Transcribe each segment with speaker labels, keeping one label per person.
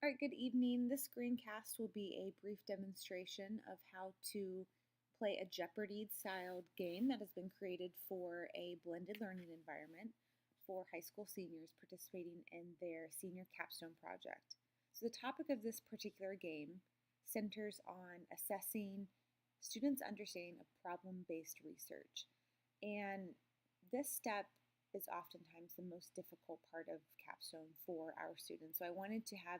Speaker 1: All right, good evening. This screencast will be a brief demonstration of how to play a Jeopardy-styled game that has been created for a blended learning environment for high school seniors participating in their senior capstone project. So the topic of this particular game centers on assessing students' understanding of problem-based research. And this step is oftentimes the most difficult part of capstone for our students. So I wanted to have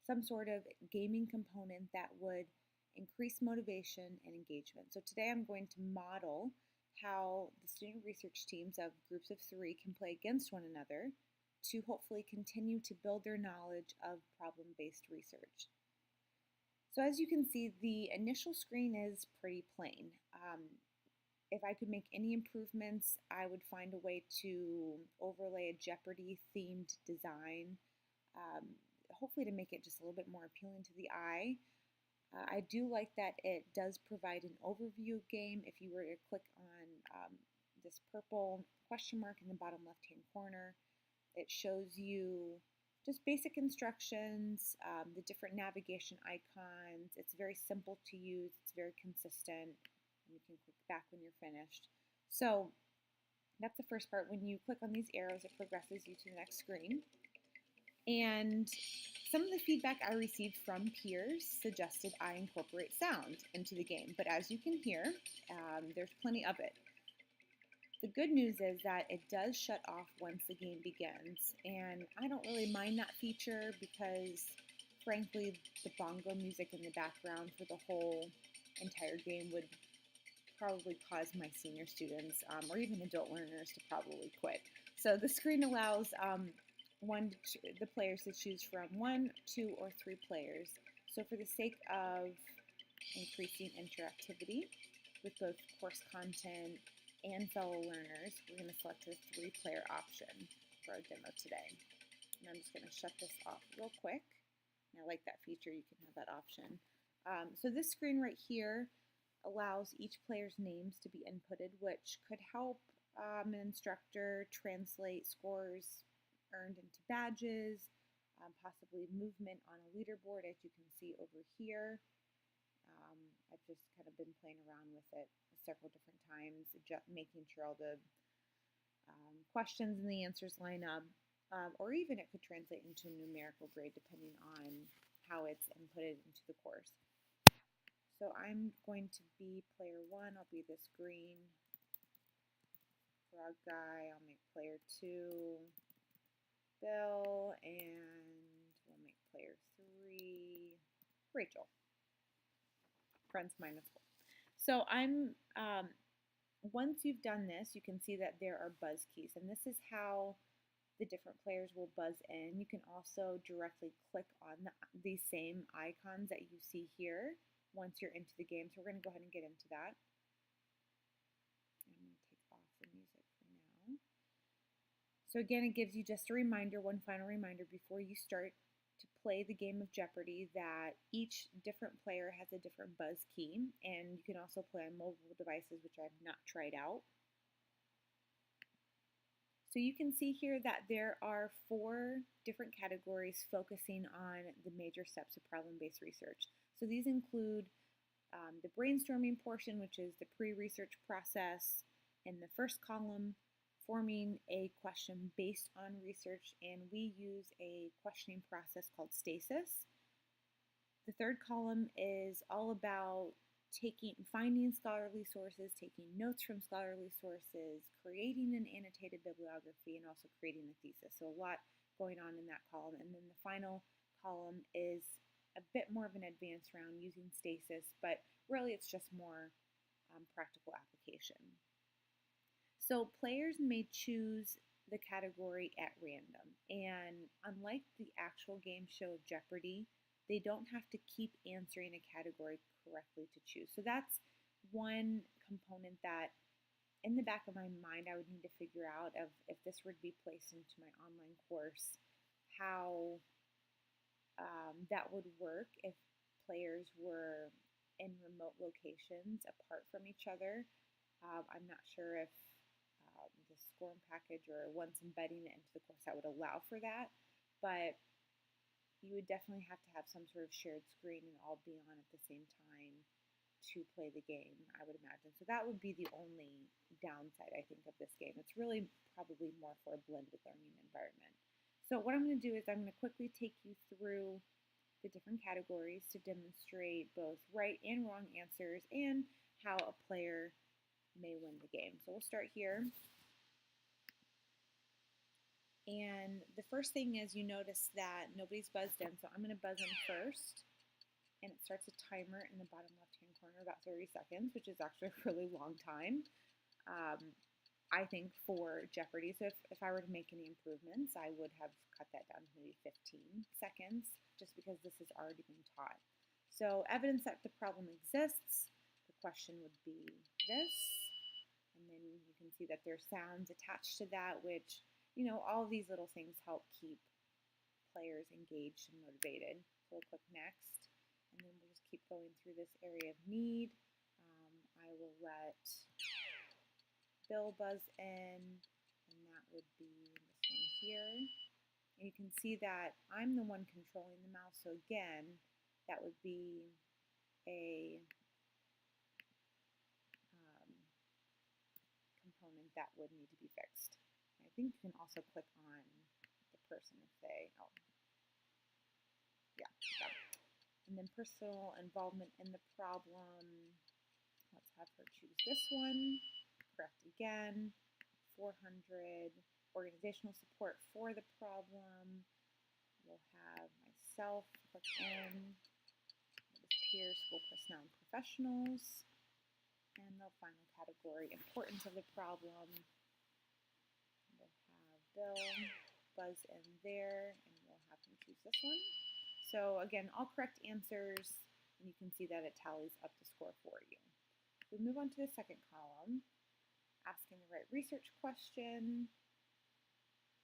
Speaker 1: some sort of gaming component that would increase motivation and engagement. So today I'm going to model how the student research teams of groups of 3 can play against one another to hopefully continue to build their knowledge of problem-based research. So as you can see, the initial screen is pretty plain. If I could make any improvements, I would find a way to overlay a Jeopardy themed design, hopefully to make it just a little bit more appealing to the eye. I do like that it does provide an overview game. If you were to click on this purple question mark in the bottom left-hand corner, it shows you just basic instructions, the different navigation icons. It's very simple to use. It's very consistent. You can click back when you're finished. So that's the first part. When you click on these arrows, it progresses you to the next screen. And some of the feedback I received from peers suggested I incorporate sound into the game. But as you can hear, there's plenty of it. The good news is that it does shut off once the game begins. And I don't really mind that feature because, frankly, the bongo music in the background for the whole entire game would probably cause my senior students or even adult learners to probably quit. So the screen allows the players to choose from 1, 2, or 3 players. So for the sake of increasing interactivity with both course content and fellow learners, we're going to select the 3-player option for our demo today. And I'm just going to shut this off real quick. And I like that feature, you can have that option. So this screen right here allows each player's names to be inputted, which could help an instructor translate scores earned into badges, possibly movement on a leaderboard, as you can see over here. I've just kind of been playing around with it several different times, making sure all the questions and the answers line up, or even it could translate into a numerical grade depending on how it's inputted into the course. So I'm going to be player 1. I'll be this green frog guy. I'll make player 2 Bill, and we'll make player 3 Rachel. Friends minus 4. So once you've done this, you can see that there are buzz keys, and this is how the different players will buzz in. You can also directly click on these same icons that you see here once you're into the game. So we're going to go ahead and get into that. I'm going to take off the music for now. So again, it gives you just a reminder, one final reminder before you start to play the game of Jeopardy, that each different player has a different buzz key, and you can also play on mobile devices, which I've not tried out. So you can see here that there are 4 different categories focusing on the major steps of problem-based research. So these include the brainstorming portion, which is the pre-research process. In the first column, forming a question based on research, and we use a questioning process called stasis. The third column is all about finding scholarly sources, taking notes from scholarly sources, creating an annotated bibliography, and also creating a thesis. So a lot going on in that column. And then the final column is a bit more of an advanced round using stasis, but really it's just more practical application. So players may choose the category at random, and unlike the actual game show of Jeopardy, they don't have to keep answering a category correctly to choose. So that's one component that in the back of my mind I would need to figure out if this were to be placed into my online course, how that would work if players were in remote locations apart from each other. I'm not sure if the scoring package or once embedding it into the course that would allow for that, but you would definitely have to have some sort of shared screen and all be on at the same time to play the game, I would imagine. So that would be the only downside, I think, of this game. It's really probably more for a blended learning environment. So what I'm going to do is I'm going to quickly take you through the different categories to demonstrate both right and wrong answers and how a player may win the game. So we'll start here. And the first thing is you notice that nobody's buzzed in, so I'm going to buzz in first. And it starts a timer in the bottom left-hand corner, about 30 seconds, which is actually a really long time, I think, for Jeopardy. So if I were to make any improvements, I would have cut that down to maybe 15 seconds, just because this has already been taught. So evidence that the problem exists, the question would be this. And then you can see that there's sounds attached to that, which, you know, all these little things help keep players engaged and motivated. So we'll click next. And then we'll just keep going through this area of need. I will let Bill buzz in, and that would be this one here. And you can see that I'm the one controlling the mouse, so again, that would be a component that would need to be fixed. And I think you can also click on the person if they, yeah. And then personal involvement in the problem. Let's have her choose this one. Correct again. 400. Organizational support for the problem. We'll have myself click in. Peers, school personnel, and professionals. And the final category, importance of the problem. We'll have Bill buzz in there, and we'll have him choose this one. So again, all correct answers, and you can see that it tallies up the score for you. We move on to the second column, asking the right research question.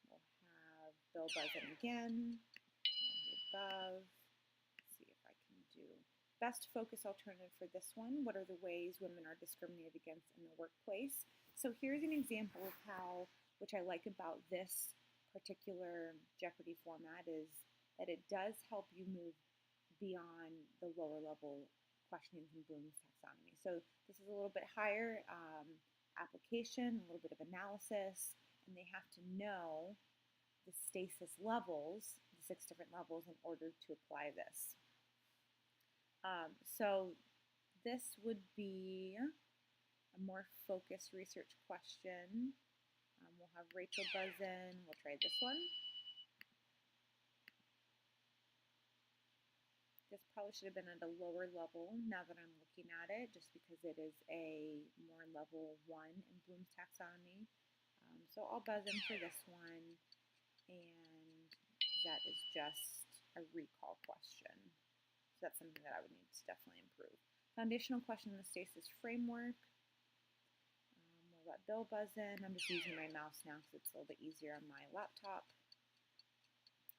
Speaker 1: We'll have Bill buzz in again, the above. Let's see if I can do best focus alternative for this one. What are the ways women are discriminated against in the workplace? So here's an example of how, which I like about this particular Jeopardy format, is that it does help you move beyond the lower level questionings in Bloom's taxonomy. So this is a little bit higher application, a little bit of analysis, and they have to know the stasis levels, the 6 different levels, in order to apply this. So this would be a more focused research question. We'll have Rachel buzz in. We'll try this one. This probably should have been at a lower level now that I'm looking at it, just because it is a more level 1 in Bloom's taxonomy. So I'll buzz in for this one, and that is just a recall question. So that's something that I would need to definitely improve. Foundational question in the stasis framework. We'll let Bill buzz in. I'm just using my mouse now because it's a little bit easier on my laptop.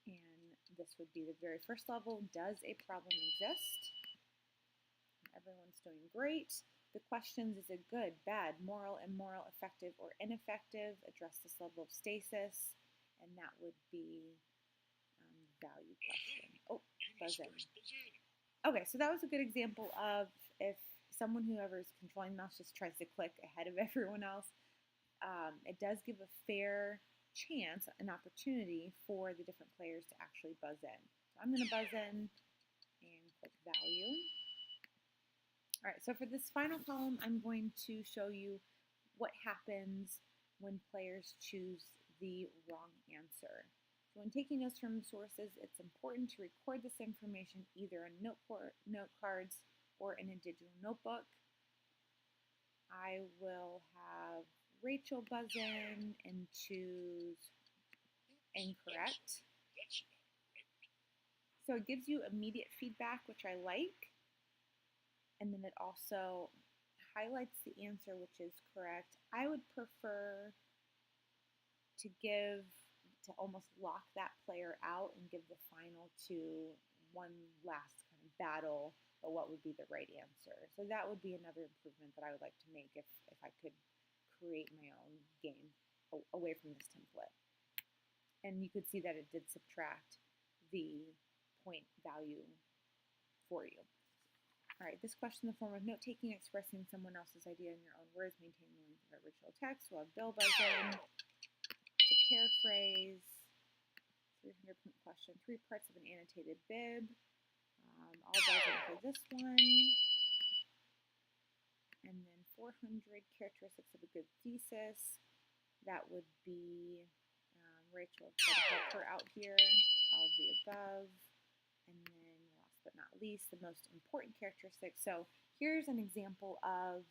Speaker 1: And this would be the very first level. Does a problem exist? Everyone's doing great. The questions, is it good, bad, moral, immoral, effective, or ineffective? Address this level of stasis. And that would be value question. Oh, buzz in. Okay, so that was a good example of if someone, whoever's controlling the mouse, just tries to click ahead of everyone else, it does give a fair chance, an opportunity for the different players to actually buzz in. So I'm going to buzz in and click value. All right, so for this final column, I'm going to show you what happens when players choose the wrong answer. So when taking notes from sources, it's important to record this information either on note cards or in a digital notebook. I will have Rachel buzz in and choose incorrect. So it gives you immediate feedback, which I like. And then it also highlights the answer, which is correct. I would prefer to almost lock that player out and give the final to one last kind of battle of what would be the right answer. So that would be another improvement that I would like to make if I could create my own game away from this template. And you could see that it did subtract the point value for you. All right, this question in the form of note-taking, expressing someone else's idea in your own words, maintaining the length of original text. We'll have Bill buzz in. To paraphrase, 300-point question, 3 parts of an annotated bib. I'll buzz in for this one. And then 400 characteristics of a good thesis. That would be Rachel, try to help her out here. All of the above. And then last but not least, the most important characteristics. So here's an example of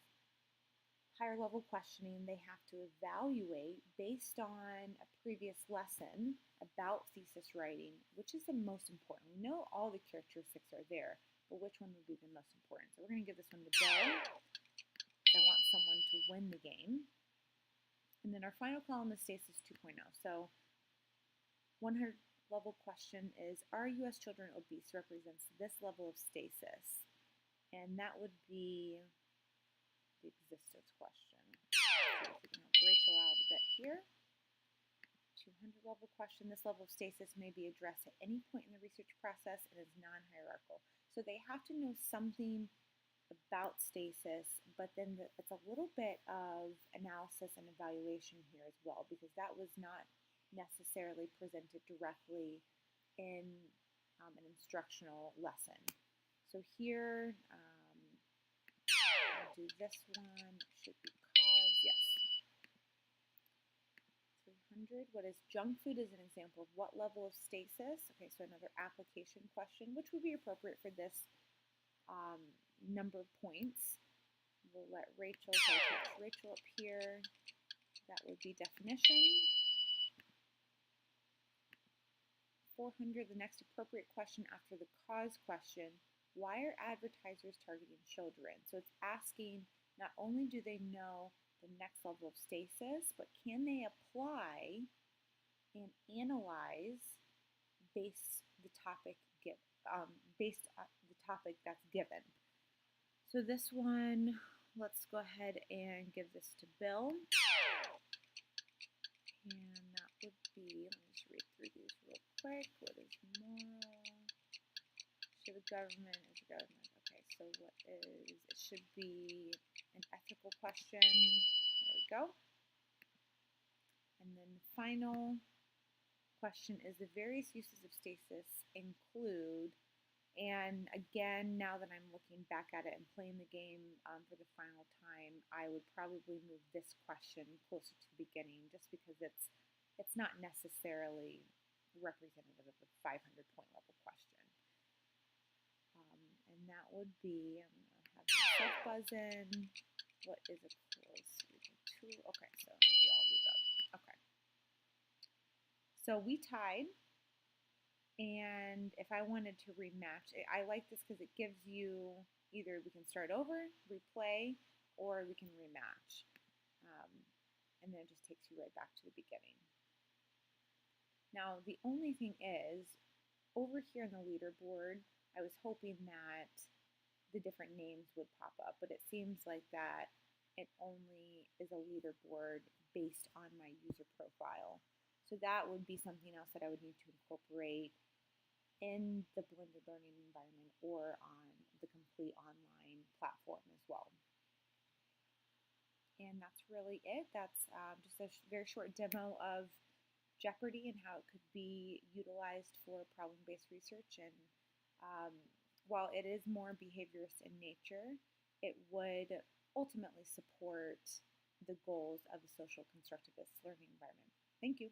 Speaker 1: higher level questioning. They have to evaluate based on a previous lesson about thesis writing, which is the most important. We know all the characteristics are there, but which one would be the most important? So we're going to give this one to Bill. I want someone to win the game. And then our final column is Stasis 2.0. So 100 level question is, are U.S. children obese? Represents this level of stasis. And that would be the existence question. So if we can help Rachel out a bit here. 200 level question. This level of stasis may be addressed at any point in the research process and is non-hierarchical. So they have to know something about stasis, but then it's a little bit of analysis and evaluation here as well, because that was not necessarily presented directly in an instructional lesson. So here, I'll do this one. It should be cause, yes. 300. What is junk food as an example of what level of stasis? Okay, so another application question, which would be appropriate for this number of points. We'll let Rachel, so I'll touch Rachel up here. That would be definition. 400, the next appropriate question after the cause question. Why are advertisers targeting children? So it's asking, not only do they know the next level of stasis, but can they apply and analyze based on the topic that's given. So this one, let's go ahead and give this to Bill. And that would be, let me just read through these real quick. What is moral? Should the government, is the government, okay, so what is, it should be an ethical question. There we go. And then the final question is the various uses of stasis include, and again, now that I'm looking back at it and playing the game for the final time, I would probably move this question closer to the beginning just because it's not necessarily representative of a 500-point level question. And that would be, I'm going to have myself buzz in. What is a close region tool? Okay, so it would be all of the above. Okay. So we tied. And if I wanted to rematch, I like this because it gives you either we can start over, replay, or we can rematch. And then it just takes you right back to the beginning. Now, the only thing is, over here on the leaderboard, I was hoping that the different names would pop up, but it seems like that it only is a leaderboard based on my user profile. So that would be something else that I would need to incorporate in the blended learning environment or on the complete online platform as well. And that's really it. That's just a very short demo of Jeopardy and how it could be utilized for problem-based research. And while it is more behaviorist in nature, it would ultimately support the goals of a social constructivist learning environment. Thank you.